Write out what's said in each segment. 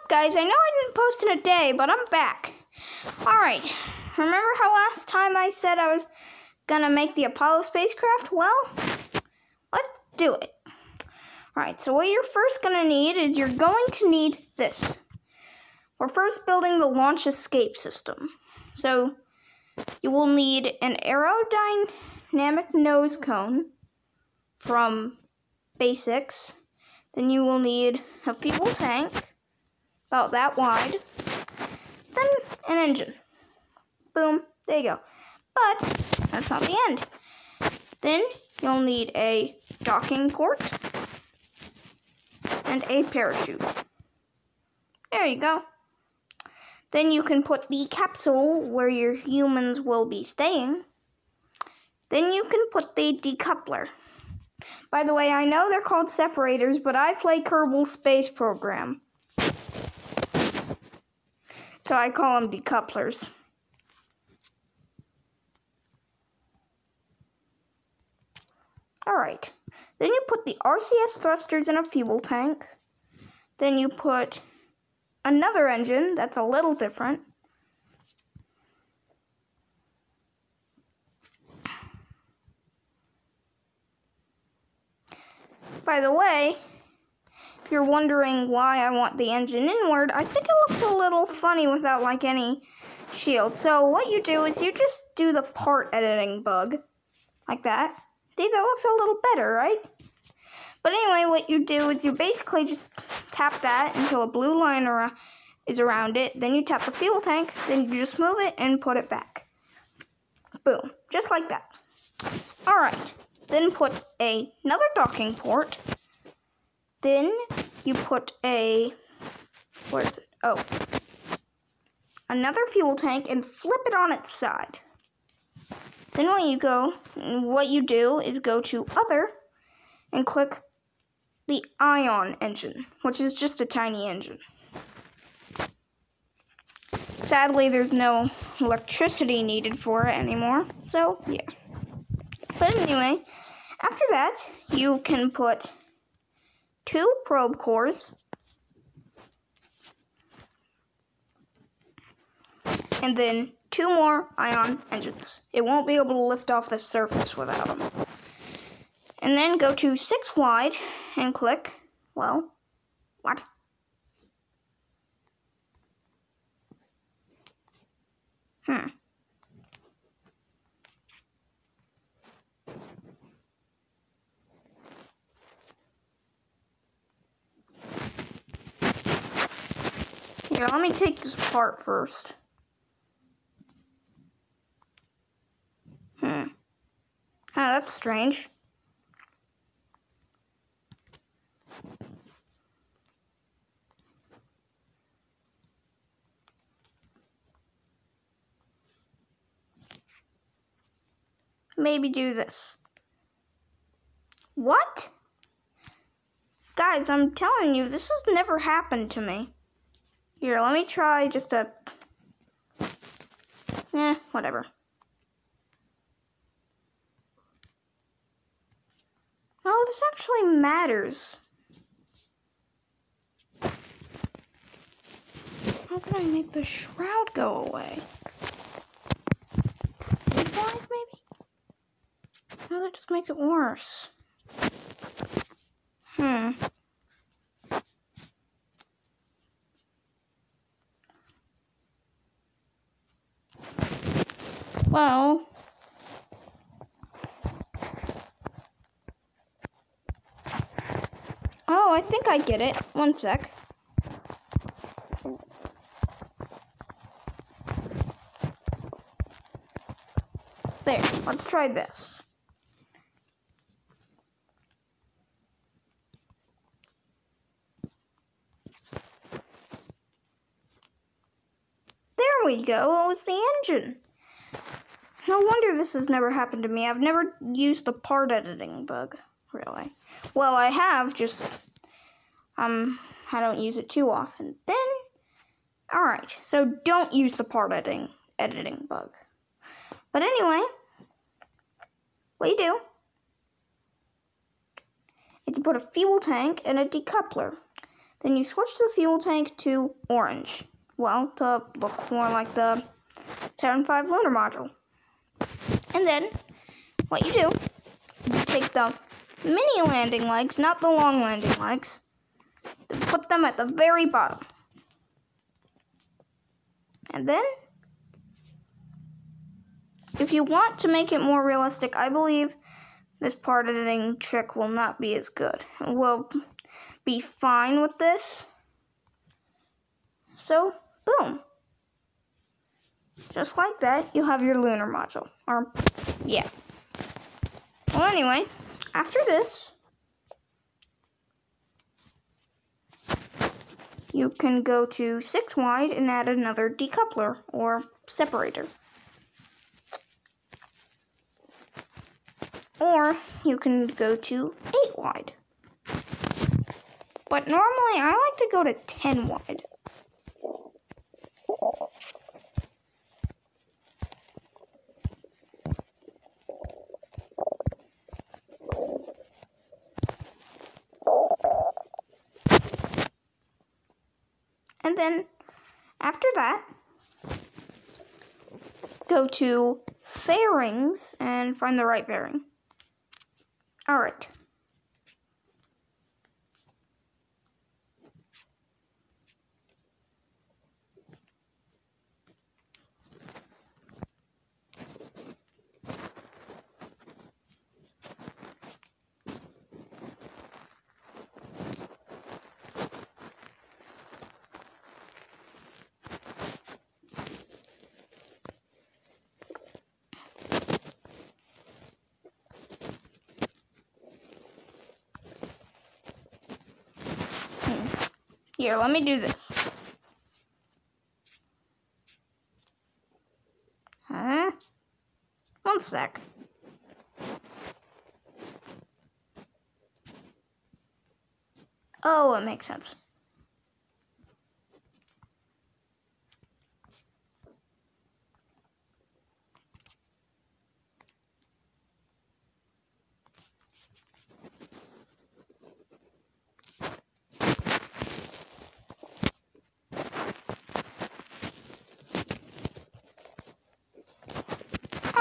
Guys, I know I didn't post in a day, but I'm back. Alright, remember how last time I said I was gonna make the Apollo spacecraft? Well, let's do it. Alright, so what you're first gonna need is you're going to need this. We're first building the launch escape system. So, you will need an aerodynamic nose cone from basics. Then you will need a fuel tank, about that wide. Then an engine. Boom, there you go. But that's not the end. Then you'll need a docking port and a parachute. There you go. Then you can put the capsule where your humans will be staying. Then you can put the decoupler. By the way, I know they're called separators, but I play Kerbal Space Program, so I call them decouplers. Alright, then you put the RCS thrusters in a fuel tank. Then you put another engine that's a little different. By the way, if you're wondering why I want the engine inward, I think it looks a little funny without like any shield. So what you do is you just do the part editing bug, like that. See, that looks a little better, right? But anyway, what you do is you basically just tap that until a blue line is around it. Then you tap the fuel tank, then you just move it and put it back. Boom, just like that. Alright. Then put another docking port. Then you put where is it? Oh. Another fuel tank and flip it on its side. Then what you do is go to Other and click the ion engine, which is just a tiny engine. Sadly, there's no electricity needed for it anymore, so yeah. But anyway, after that, you can put 2 probe cores and then 2 more ion engines. It won't be able to lift off the surface without them. And then go to 6 wide and click, well, what? Here, let me take this apart first. Oh, that's strange. Maybe do this. What? Guys, I'm telling you, this has never happened to me. Here, let me try just a... whatever. Oh, this actually matters. How can I make the shroud go away? Five, maybe? No, that just makes it worse. Well, oh, I think I get it. One sec. There, let's try this. There we go, it was the engine. No wonder this has never happened to me. I've never used the part editing bug, really. Well, I have, just, I don't use it too often. Then, alright, so don't use the part editing bug. But anyway, what you do is you put a fuel tank and a decoupler. Then you switch the fuel tank to orange. Well, to look more like the Terran 5 lunar module. And then, what you do, you take the mini landing legs, not the long landing legs, and put them at the very bottom. And then, if you want to make it more realistic, I believe this part editing trick will not be as good. We'll be fine with this. So, boom. Just like that, you have your lunar module. Or, yeah. Well, anyway, after this, you can go to 6 wide and add another decoupler or separator. Or you can go to 8 wide. But normally I like to go to 10 wide. And then after that, go to fairings and find the right fairing. Alright. Here, let me do this. Huh? One sec. Oh, it makes sense.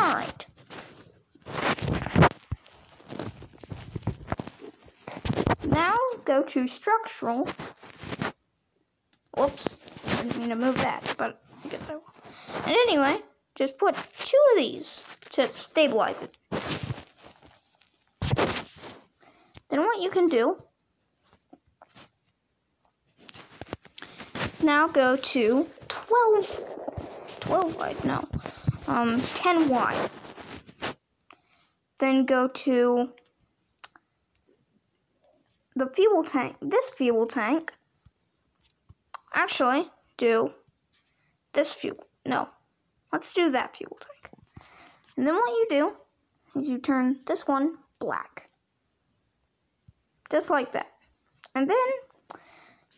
Alright. Now go to structural. Whoops. I didn't mean to move that, but I guess I will. And anyway, just put 2 of these to stabilize it. Then what you can do, now go to 12 wide, no. 10 wide. Then go to the fuel tank, this fuel tank. Actually, do this fuel, no. Let's do that fuel tank. And then what you do is you turn this one black. Just like that. And then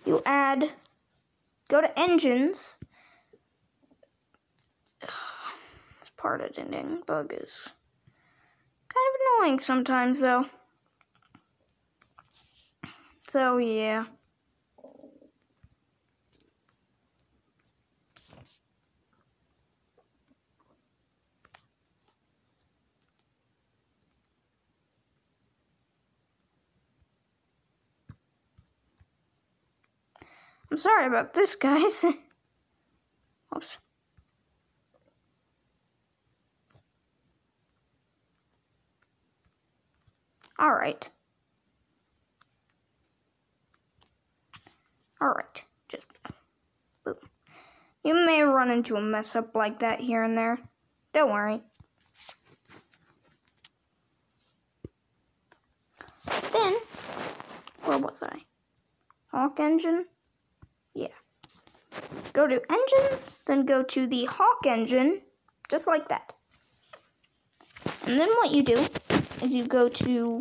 you add, go to engines. This part editing bug is kind of annoying sometimes though. So yeah. I'm sorry about this, guys. Oops. Alright. Alright. Just boom. You may run into a mess up like that here and there. Don't worry. Then, where was I? Hawk engine? Yeah. Go to engines, then go to the Hawk engine, just like that. And then what you do is you go to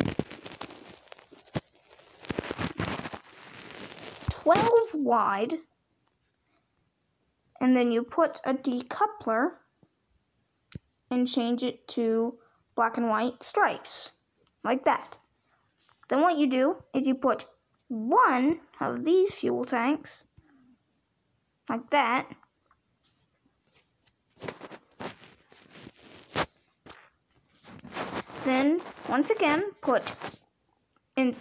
12 wide, and then you put a decoupler and change it to black and white stripes, like that. Then what you do is you put one of these fuel tanks, like that. Then, once again, put in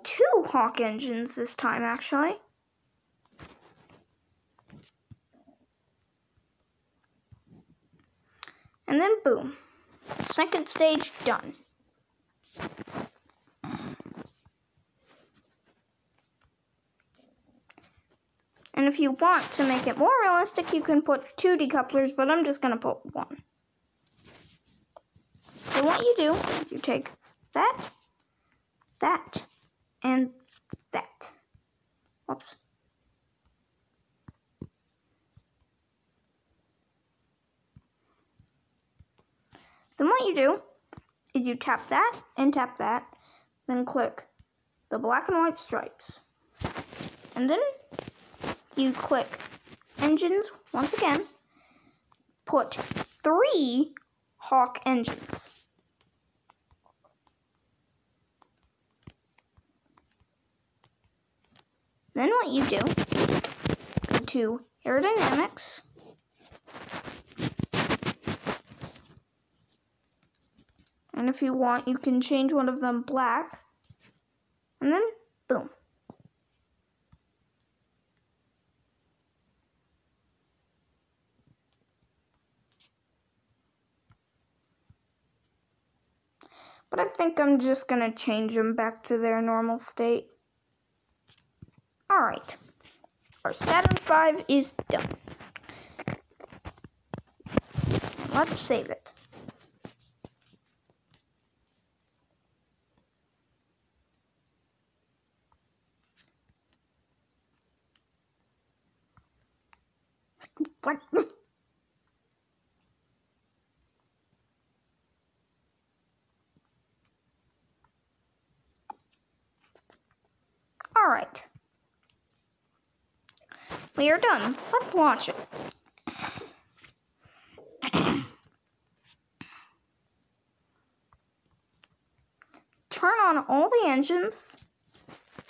2 Hawk engines this time, actually. And then, boom. Second stage done. And if you want to make it more realistic, you can put 2 decouplers, but I'm just going to put 1. So what you do is you take that, and that. Whoops. Then what you do is you tap that and tap that, then click the black and white stripes. And then you click engines once again, put 3 Hawk engines. Then what you do, go to aerodynamics, and if you want, you can change one of them black, and then boom. But I think I'm just going to change them back to their normal state. Alright, our Saturn V is done. Let's save it. What? Alright. We are done. Let's launch it. Turn on all the engines.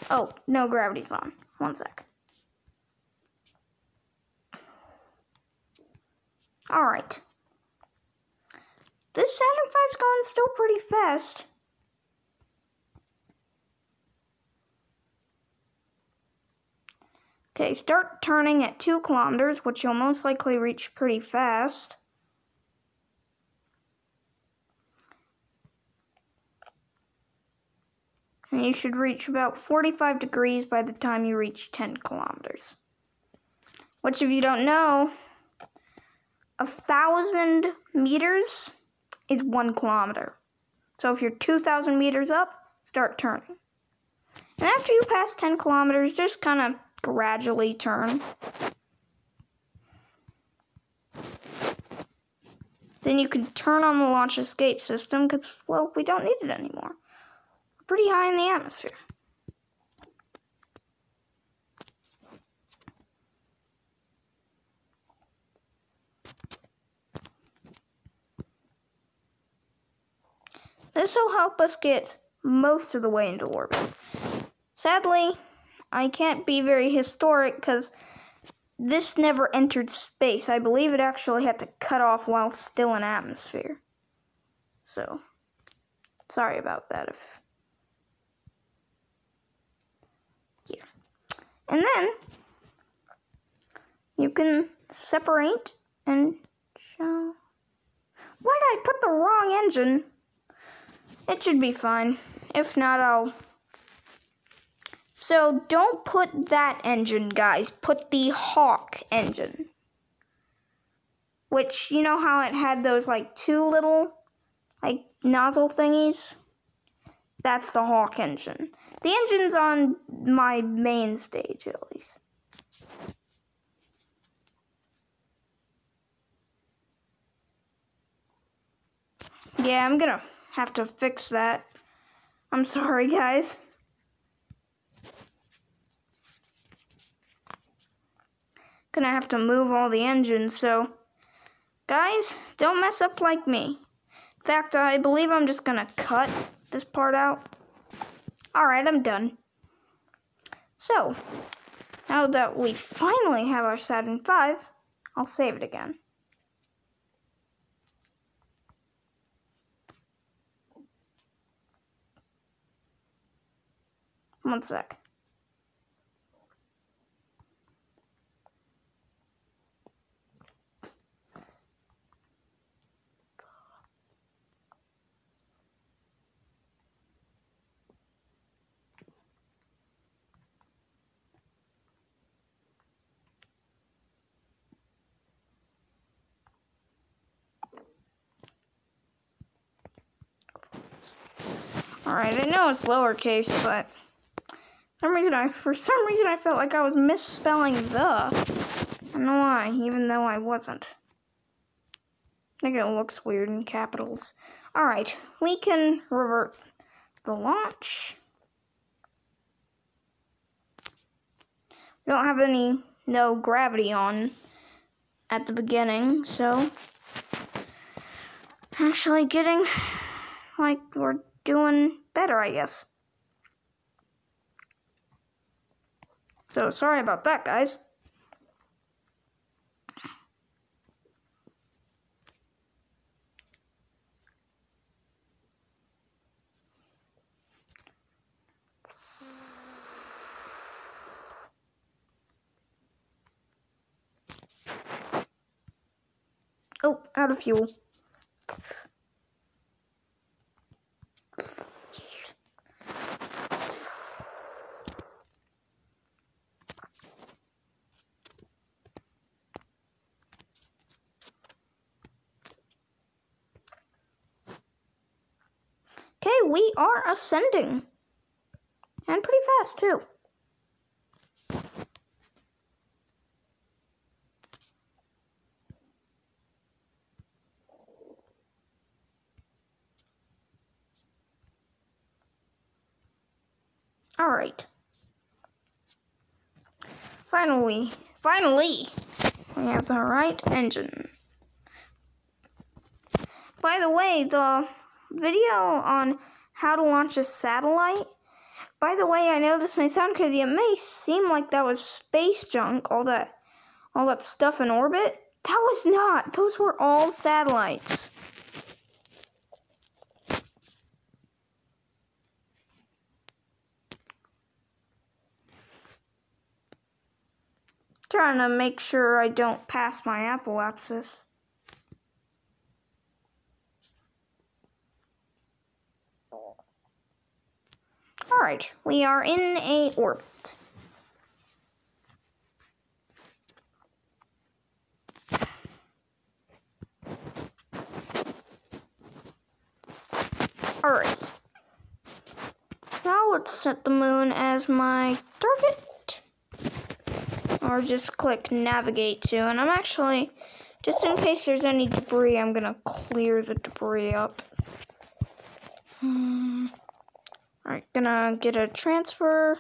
Oh, no, gravity's on. One sec. Alright. This Saturn V's going still pretty fast. Okay, start turning at 2 kilometers, which you'll most likely reach pretty fast. And you should reach about 45 degrees by the time you reach 10 kilometers. Which, if you don't know, 1,000 meters is 1 kilometer. So if you're 2,000 meters up, start turning. And after you pass 10 kilometers, just kind of gradually turn. Then you can turn on the launch escape system because, well, we don't need it anymore. We're pretty high in the atmosphere. This will help us get most of the way into orbit. Sadly, I can't be very historic because this never entered space. I believe it actually had to cut off while still in atmosphere. So, sorry about that. Here. And then, you can separate and show. Why did I put the wrong engine? It should be fine. If not, I'll... So, don't put that engine, guys. Put the Hawk engine. Which, you know how it had those, 2 little, nozzle thingies? That's the Hawk engine. The engine's on my main stage, at least. Yeah, I'm gonna have to fix that. I'm sorry, guys. Gonna have to move all the engines, so guys, don't mess up like me. In fact, I believe I'm just gonna cut this part out. Alright, I'm done. So, now that we finally have our Saturn V, I'll save it again. One sec. Alright, I know it's lowercase, but for some reason I felt like I was misspelling the. I don't know why, even though I wasn't. I think it looks weird in capitals. Alright, we can revert the launch. We don't have no gravity on at the beginning, so actually getting like we're doing better, I guess. So sorry about that, guys. Oh, out of fuel. Okay, we are ascending. And pretty fast, too. Alright. Finally, we have the right engine. By the way, the video on how to launch a satellite, by the way, I know this may sound crazy, it may seem like that was space junk, all that stuff in orbit. That was not. Those were all satellites. Trying to make sure I don't pass my apoapsis. Alright, we are in a orbit. Alright. Now let's set the moon as my target. Or just click navigate to, and I'm actually, just in case there's any debris, I'm gonna clear the debris up. Alright, gonna get a transfer.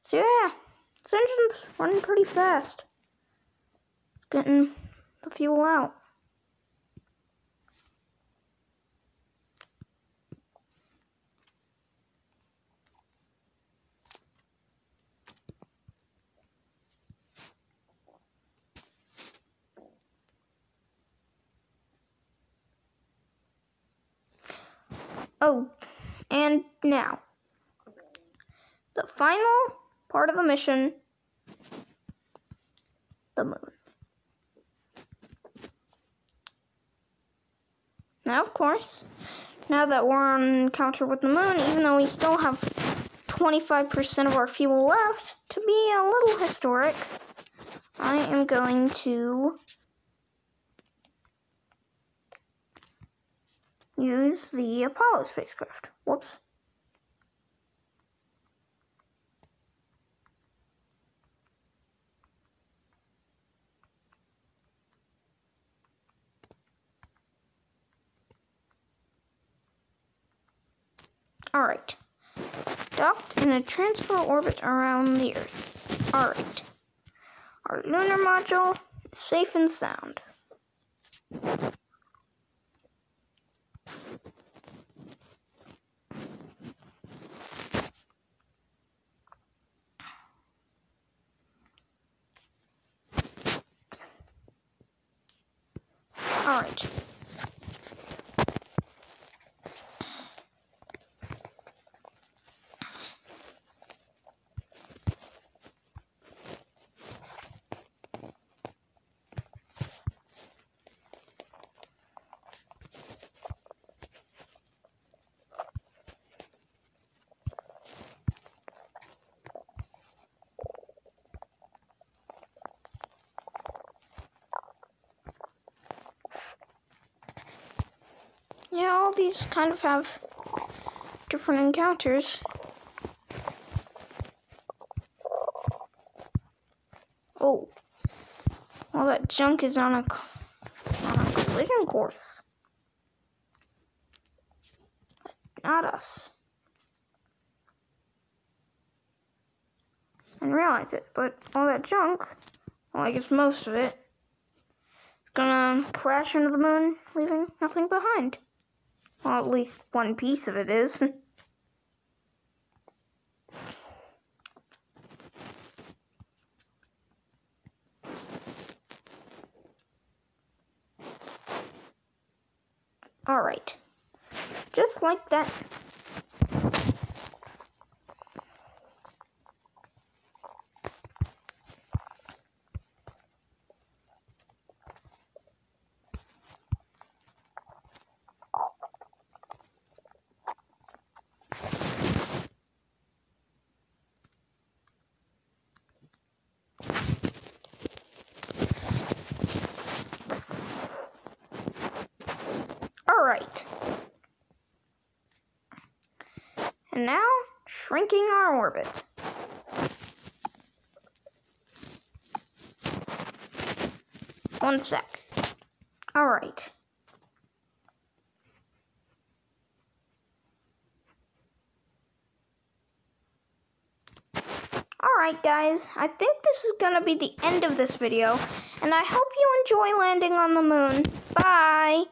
So yeah, this engine's running pretty fast. Getting the fuel out. Oh, and now, the final part of the mission, the moon. Now, of course, now that we're on encounter with the moon, even though we still have 25% of our fuel left, to be a little historic, I am going to use the Apollo spacecraft. Whoops. Alright. Docked in a transfer orbit around the Earth. Alright. Our lunar module is safe and sound. Alright. Yeah, all these kind of have different encounters. Oh, well, that junk is on a collision course. Not us. I didn't realize it, but all that junk, well, I guess most of it, is gonna crash into the moon, leaving nothing behind. Well, at least one piece of it is. Alright. Just like that. Alright. And now, shrinking our orbit. One sec. Alright. Alright guys, I think this is gonna be the end of this video, and I hope you enjoy landing on the moon. Bye!